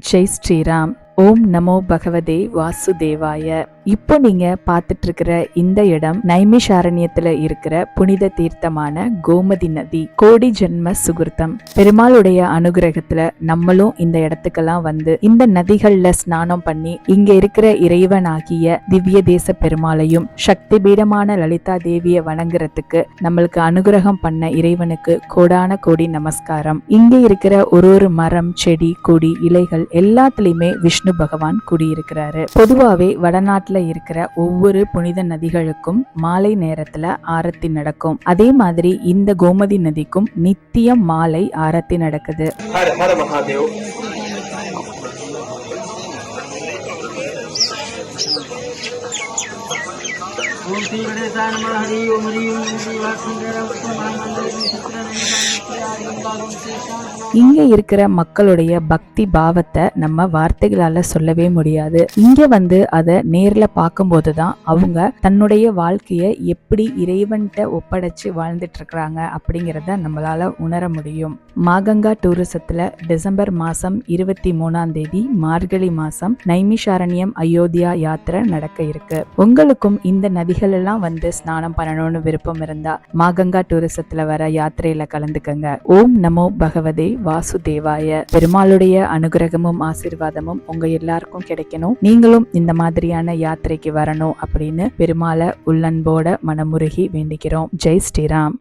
ஜெய் ஸ்ரீராம். ஓம் நமோ பகவதே வாசுதேவாய. இப்போ நீங்க பார்த்துட்டு இருக்கிற இந்த இடம் நைமிஷாரண்யத்துல இருக்கிற புனித தீர்த்தமான கோமதி நதி. கோடி ஜென்ம சுகிருத்தம். பெருமாளுடைய அனுகிரகத்துல நம்மளும் இந்த இடத்துக்கெல்லாம் வந்து இந்த நதிகள்ல ஸ்நானம் பண்ணி இங்க இருக்கிற இறைவனாகிய திவ்ய தேச பெருமாளையும் சக்தி பீடமான லலிதா தேவியை வணங்குறதுக்கு நம்மளுக்கு அனுகிரகம் பண்ண இறைவனுக்கு கோடான கோடி நமஸ்காரம். இங்க இருக்கிற ஒரு மரம், செடி, கொடி, இலைகள் எல்லாத்துலயுமே விஷ்ணு பகவான் குடியிருக்கிறாரு. பொதுவாவே வடநாட்டுல இருக்கிற ஒவ்வொரு புனித நதிகளுக்கும் மாலை நேரத்துல ஆரத்தி நடக்கும். அதே மாதிரி இந்த கோமதி நதிக்கும் நித்தியம் மாலை ஆரத்தி நடக்குது. இங்க இருக்கிற மக்களுடைய பக்தி பாவத்தை நம்ம வார்த்தைகளால சொல்லவே முடியாது. இங்க வந்து அதை நேர்ல பார்க்கும் போதுதான் அவங்க தன்னுடைய வாழ்க்கைய எப்படி இறைவன்கிட்ட ஒப்படைச்சு வாழ்ந்துட்டு இருக்கிறாங்க அப்படிங்கிறத நம்மளால உணர முடியும். மாகங்கா டூரிசத்துல டிசம்பர் மாசம் 23 மார்கழி மாசம் நைமிஷாரண்யம் அயோத்தியா யாத்திரை நடக்க இருக்கு. உங்களுக்கும் இந்த நதிகள் எல்லாம் வந்து ஸ்நானம் பண்ணணும்னு விருப்பம் இருந்தா மாகங்கா டூரிசத்துல வர யாத்திரையில கலந்துக்கங்க. ஓம் நமோ பகவதே வாசுதேவாய. பெருமாளுடைய அனுகிரகமும் ஆசீர்வாதமும் உங்க எல்லாருக்கும் கிடைக்கணும். நீங்களும் இந்த மாதிரியான யாத்திரைக்கு வரணும் அப்படின்னு பெருமாளை உள்ளன்போட மனமுருகி வேண்டிக்கிறோம். ஜெய் ஸ்ரீராம்.